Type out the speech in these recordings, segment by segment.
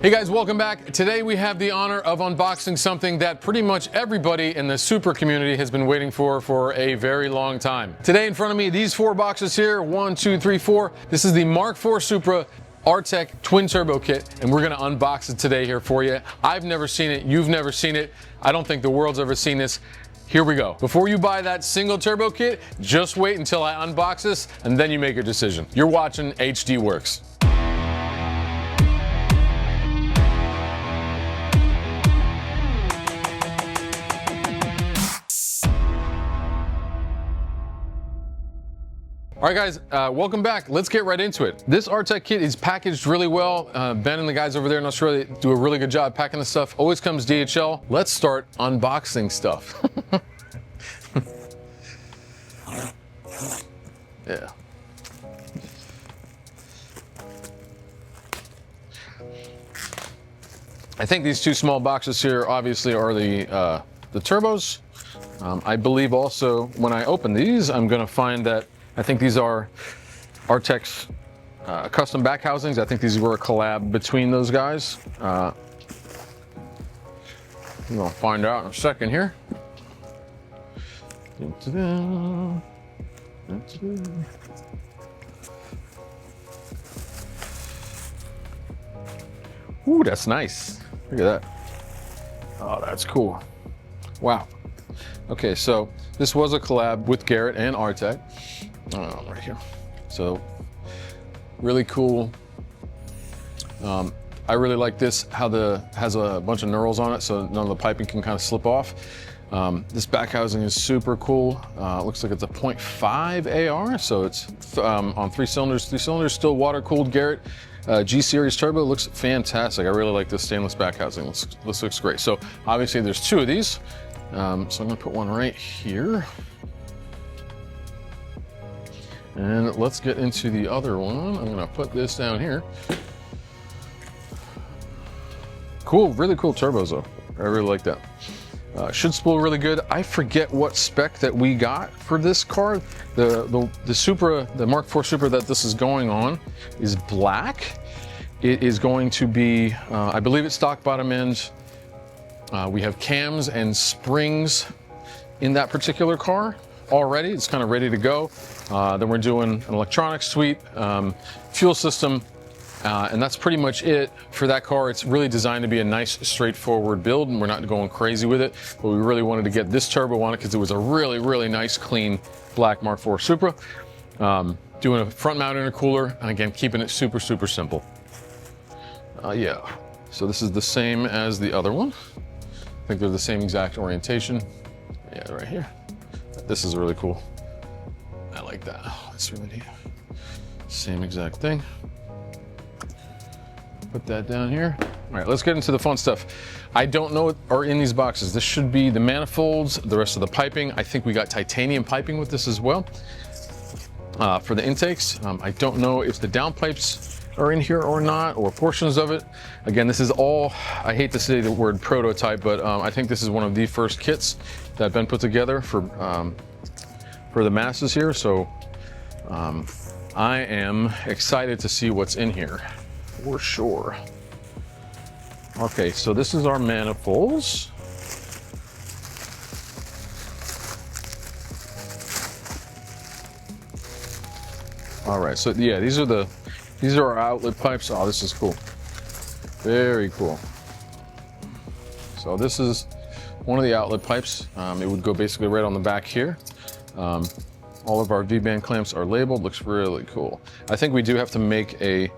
Hey guys, welcome back. Today we have the honor of unboxing something that pretty much everybody in the Supra community has been waiting for a very long time. Today in front of me, these four boxes here, 1, 2, 3, 4. This is the Mark IV Supra ARTEC twin turbo kit, and we're gonna unbox it today here for you. I've never seen it, you've never seen it. I don't think the world's ever seen this. Here we go. Before you buy that single turbo kit, just wait until I unbox this and then you make your decision. You're watching HD Works. All right guys, welcome back. Let's get right into it. This RTEC kit is packaged really well. Ben and the guys over there in Australia do a really good job packing the stuff. Always comes DHL. Let's start unboxing stuff. Yeah. I think these two small boxes here obviously are the turbos. I believe also when I open these, I'm gonna find that I think these are RTEC's custom back housings. I think these were a collab between those guys. We're gonna find out in a second here. Ooh, that's nice. Look at that. Oh, that's cool. Wow. Okay, so this was a collab with Garrett and RTEC. Right here. So really cool. I really like this, how has a bunch of knurls on it, so none of the piping can kind of slip off. This back housing is super cool. Looks like it's a 0.5 AR, so it's on 3 cylinders. 3 cylinders, still water cooled. Garrett G-Series turbo looks fantastic. I really like this stainless back housing. This looks great. So obviously there's 2 of these. So I'm gonna put one right here. And let's get into the other one. I'm gonna put this down here. Cool, really cool turbos though. I really like that. Should spool really good. I forget what spec that we got for this car. The Supra, the Mark IV Supra that this is going on is black. It is going to be, I believe it's stock bottom end. We have cams and springs in that particular car already. It's kind of ready to go. Then we're doing an electronics suite, fuel system, and that's pretty much it for that car. It's really designed to be a nice, straightforward build, and we're not going crazy with it, but we really wanted to get this turbo on it because it was a really, really nice, clean black Mark IV Supra. Doing a front mount intercooler, and again, keeping it super, super simple. Yeah, so this is the same as the other one. I think they're the same exact orientation. Yeah, right here. This is really cool. I like that. That's really neat. Same exact thing. Put that down here. All right, let's get into the fun stuff. I don't know what are in these boxes. This should be the manifolds, the rest of the piping. I think we got titanium piping with this as well. For the intakes, I don't know if the downpipes are in here or not, or portions of it. Again, this is all, I hate to say the word prototype, but I think this is one of the first kits that have been put together for the masses here. So I am excited to see what's in here for sure. Okay, so this is our manifolds. All right, so yeah, these are our outlet pipes. Oh, this is cool. Very cool. So this is one of the outlet pipes. It would go basically right on the back here. All of our V-band clamps are labeled. Looks really cool. I think we do have to make a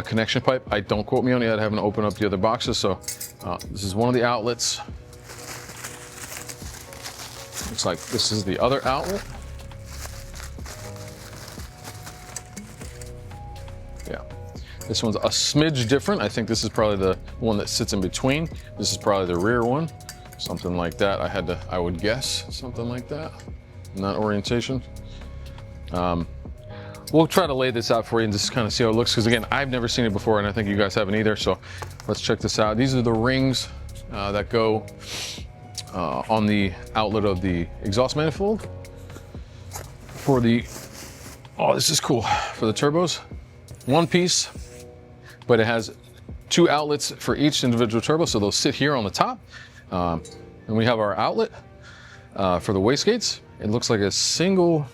connection pipe. Don't quote me on it yet. I haven't opened up the other boxes. So this is one of the outlets. Looks like this is the other outlet. Yeah, this one's a smidge different. I think this is probably the one that sits in between. This is probably the rear one, something like that. I would guess something like that in that orientation. We'll try to lay this out for you and just kind of see how it looks, because again, I've never seen it before and I think you guys haven't either. So let's check this out. These are the rings that go on the outlet of the exhaust manifold for the, oh, this is cool, for the turbos. One piece, but it has 2 outlets for each individual turbo, so they'll sit here on the top. And we have our outlet for the wastegates. It looks like a single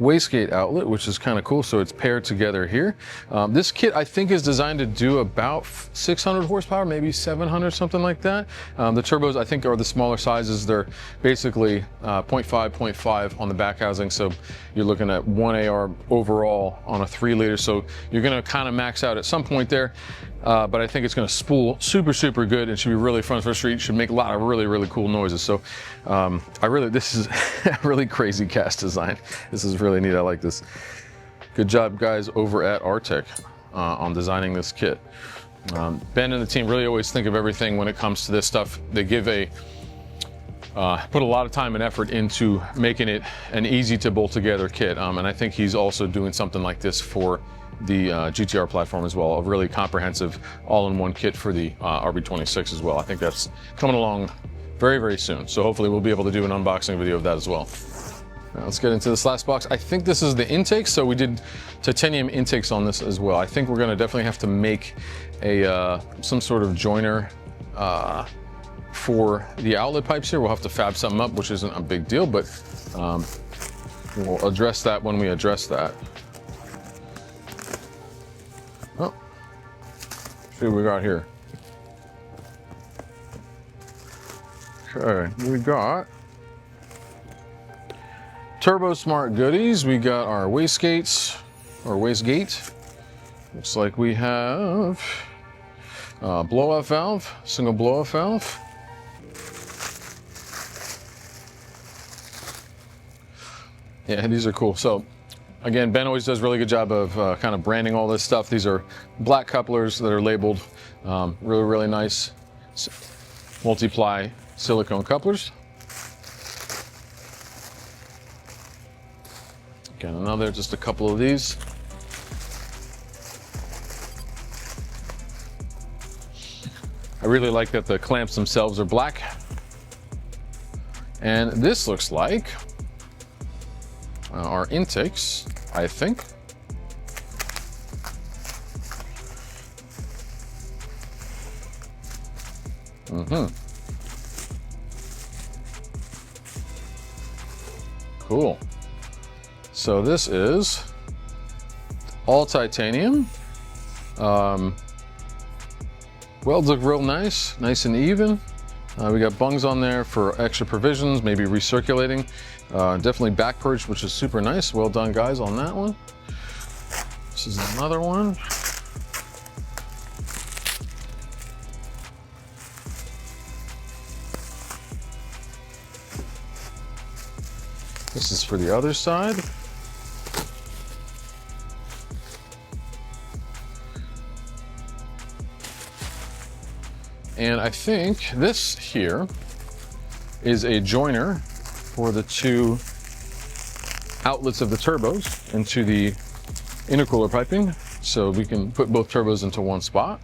wastegate outlet, which is kind of cool. So it's paired together here. This kit I think is designed to do about 600 horsepower, maybe 700, something like that. The turbos I think are the smaller sizes. They're basically 0.5 on the back housing. So you're looking at 1 AR overall on a 3 liter. So you're going to kind of max out at some point there. But I think it's going to spool super good and should be really fun for the street. Should make a lot of really cool noises. So this is a really crazy cast design. This is really neat. I like this. Good job, guys, over at RTEC on designing this kit. Ben and the team really always think of everything when it comes to this stuff. They give put a lot of time and effort into making it an easy to bolt together kit. And I think he's also doing something like this for the GTR platform as well, a really comprehensive all-in-one kit for the RB26 as well. I think that's coming along very soon. So hopefully we'll be able to do an unboxing video of that as well. Now let's get into this last box. I think this is the intake, so we did titanium intakes on this as well. I think we're gonna definitely have to make a some sort of joiner for the outlet pipes here. We'll have to fab something up, which isn't a big deal, but we'll address that when we address that. Oh, see what we got here. Okay, we got TurboSmart goodies. We got our wastegates, or wastegate. Looks like we have blow-off valve, single blow-off valve. Yeah, these are cool. So again, Ben always does a really good job of kind of branding all this stuff. These are black couplers that are labeled really nice multiply silicone couplers. Again, another, just a couple of these. I really like that the clamps themselves are black. And this looks like our intakes, I think. Cool. So this is all titanium. Welds look real nice and even. We got bungs on there for extra provisions, maybe recirculating. Definitely back purged, which is super nice. Well done, guys, on that one. This is another one. This is for the other side. And I think this here is a joiner for the 2 outlets of the turbos into the intercooler piping, so we can put both turbos into one spot.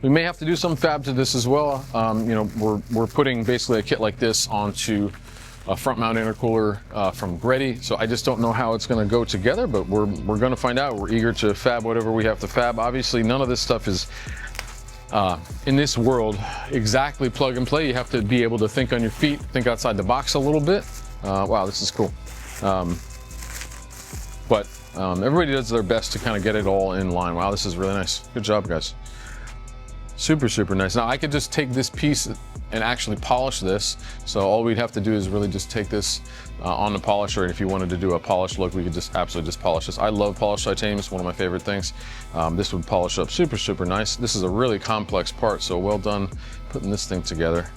We may have to do some fab to this as well. You know, we're putting basically a kit like this onto a front mount intercooler from Garrett. So I just don't know how it's going to go together, but we're going to find out. We're eager to fab whatever we have to fab. Obviously, none of this stuff is in this world exactly plug and play. You have to be able to think on your feet, think outside the box a little bit. Wow, this is cool. But everybody does their best to kind of get it all in line. Wow, this is really nice. Good job, guys. Super nice. Now I could just take this piece and actually polish this. So all we'd have to do is really just take this on the polisher. And if you wanted to do a polished look, we could just absolutely just polish this. I love polished titanium. It's one of my favorite things. This would polish up super nice. This is a really complex part, so well done putting this thing together.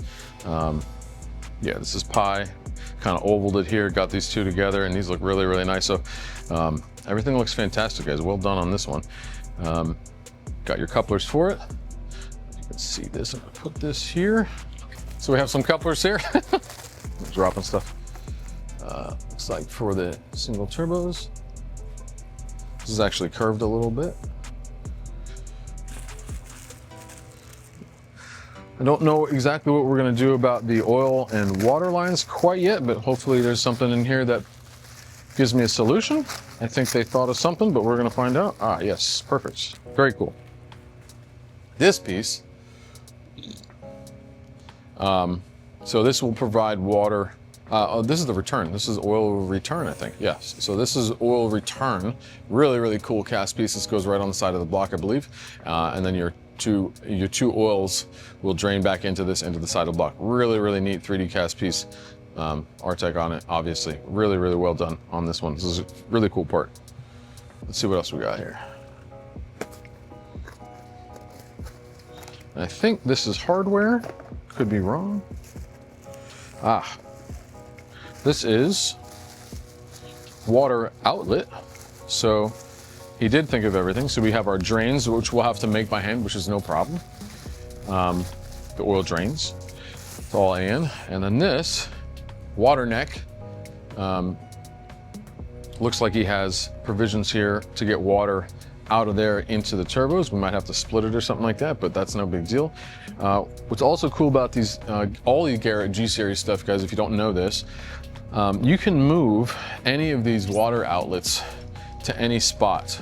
Yeah, this is pie. Kind of ovaled it here, got these 2 together, and these look really nice. So everything looks fantastic, guys. Well done on this one. Got your couplers for it. Let's see this. I'm gonna put this here. So we have some couplers here. Dropping stuff. Looks like for the single turbos. This is actually curved a little bit. I don't know exactly what we're going to do about the oil and water lines quite yet, but hopefully there's something in here that gives me a solution. I think they thought of something, but we're gonna find out. Ah, yes, perfect. Very cool. This piece, so this will provide water. Oh, this is the return. This is oil return, I think. Yes. So this is oil return. Really, really cool cast piece. This goes right on the side of the block, I believe. And then your two oils will drain back into the side of the block. Really, really neat 3D cast piece. RTEC on it, obviously. Really, really well done on this one. This is a really cool part. Let's see what else we got here. I think this is hardware. Could be wrong. Ah. This is water outlet. So he did think of everything. So we have our drains, which we'll have to make by hand, which is no problem. The oil drains, it's all in. And then this water neck, looks like he has provisions here to get water out of there into the turbos. We might have to split it or something like that, but that's no big deal. What's also cool about these, all the Garrett G-Series stuff, guys, if you don't know this, you can move any of these water outlets to any spot,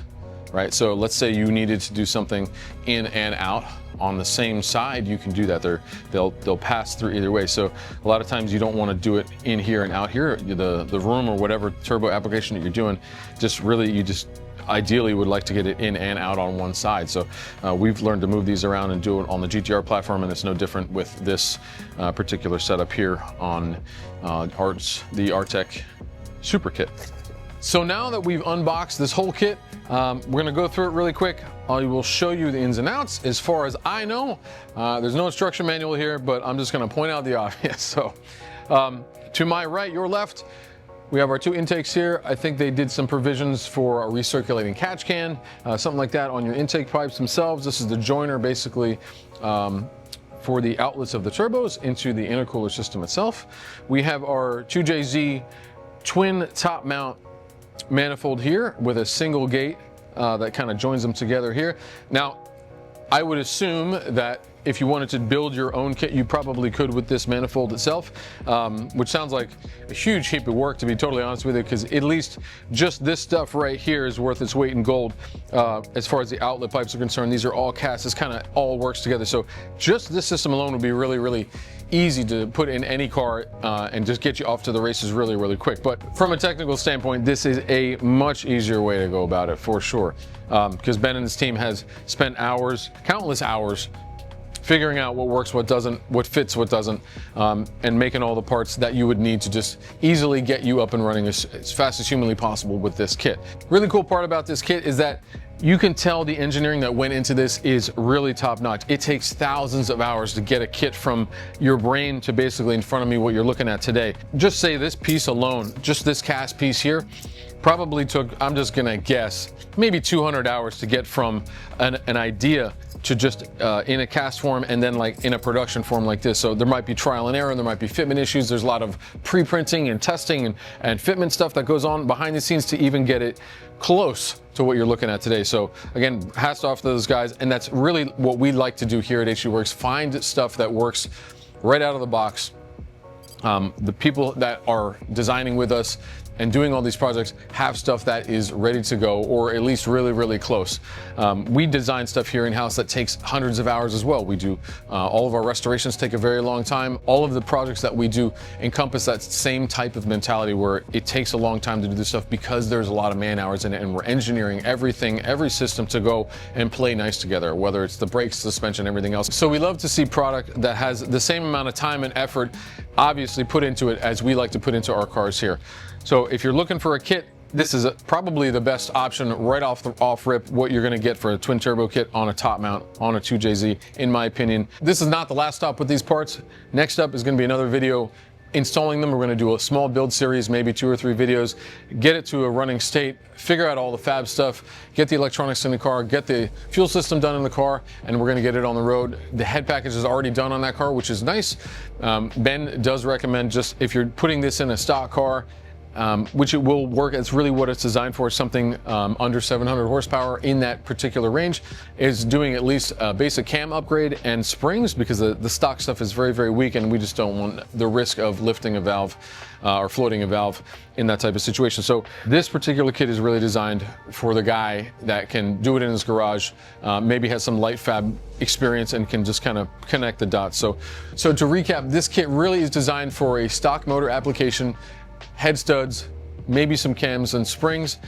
right? So let's say you needed to do something in and out on the same side, you can do that. They'll pass through either way. So a lot of times you don't want to do it in here and out here. The room or whatever turbo application that you're doing, you just ideally would like to get it in and out on one side. So we've learned to move these around and do it on the GTR platform, and it's no different with this particular setup here on the RTEC Supra kit. So now that we've unboxed this whole kit, we're gonna go through it really quick. I will show you the ins and outs. As far as I know, there's no instruction manual here, but I'm just gonna point out the obvious. So to my right, your left, we have our two intakes here. I think they did some provisions for a recirculating catch can, something like that on your intake pipes themselves. This is the joiner basically for the outlets of the turbos into the intercooler system itself. We have our 2JZ twin top mount manifold here with a single gate that kind of joins them together here. Now, I would assume that if you wanted to build your own kit, you probably could with this manifold itself, which sounds like a huge heap of work, to be totally honest with you, because at least just this stuff right here is worth its weight in gold. As far as the outlet pipes are concerned, these are all cast. This kind of all works together. So just this system alone would be really, really easy to put in any car and just get you off to the races really, really quick. But from a technical standpoint, this is a much easier way to go about it for sure. Because Ben and his team has spent hours, countless hours, figuring out what works, what doesn't, what fits, what doesn't, and making all the parts that you would need to just easily get you up and running as fast as humanly possible with this kit. Really cool part about this kit is that you can tell the engineering that went into this is really top notch. It takes thousands of hours to get a kit from your brain to basically in front of me what you're looking at today. Just say this piece alone, just this cast piece here, probably took, I'm just gonna guess, maybe 200 hours to get from an idea to just in a cast form and then like in a production form like this. So there might be trial and error, and there might be fitment issues. There's a lot of pre-printing and testing and fitment stuff that goes on behind the scenes to even get it close to what you're looking at today. So again, hats off to those guys. And that's really what we like to do here at HG Works, find stuff that works right out of the box. The people that are designing with us and doing all these projects have stuff that is ready to go, or at least really, really close. We design stuff here in-house that takes hundreds of hours as well. We do, all of our restorations take a very long time. All of the projects that we do encompass that same type of mentality where it takes a long time to do this stuff because there's a lot of man hours in it, and we're engineering everything, every system to go and play nice together, whether it's the brakes, suspension, everything else. So we love to see product that has the same amount of time and effort obviously put into it as we like to put into our cars here. So if you're looking for a kit, this is probably the best option right off rip, what you're gonna get for a twin turbo kit on a top mount on a 2JZ, in my opinion. This is not the last stop with these parts. Next up is gonna be another video installing them. We're gonna do a small build series, maybe 2 or 3 videos, get it to a running state, figure out all the fab stuff, get the electronics in the car, get the fuel system done in the car, and we're gonna get it on the road. The head package is already done on that car, which is nice. Ben does recommend, just if you're putting this in a stock car, which it will work. It's really what it's designed for, something under 700 horsepower in that particular range, is doing at least a basic cam upgrade and springs, because the stock stuff is very, very weak, and we just don't want the risk of lifting a valve or floating a valve in that type of situation. So this particular kit is really designed for the guy that can do it in his garage, maybe has some light fab experience and can just kind of connect the dots. So to recap, this kit really is designed for a stock motor application, head studs, maybe some cams and springs,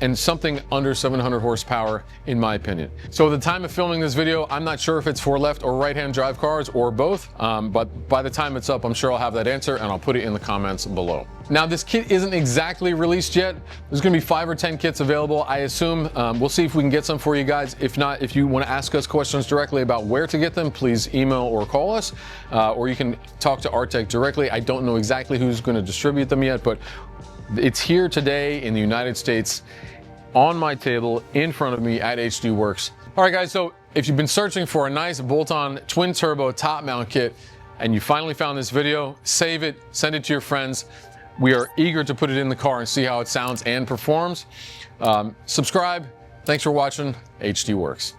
and something under 700 horsepower, in my opinion. So at the time of filming this video, I'm not sure if it's for left or right-hand drive cars or both, but by the time it's up, I'm sure I'll have that answer, and I'll put it in the comments below. Now, this kit isn't exactly released yet. There's gonna be 5 or 10 kits available, I assume. We'll see if we can get some for you guys. If not, if you wanna ask us questions directly about where to get them, please email or call us, or you can talk to RTEC directly. I don't know exactly who's gonna distribute them yet, but it's here today in the United States, on my table in front of me at HD Works. All right, guys, so if you've been searching for a nice bolt-on twin turbo top mount kit and you finally found this video, save it, send it to your friends. We are eager to put it in the car and see how it sounds and performs. Subscribe. Thanks for watching HD Works.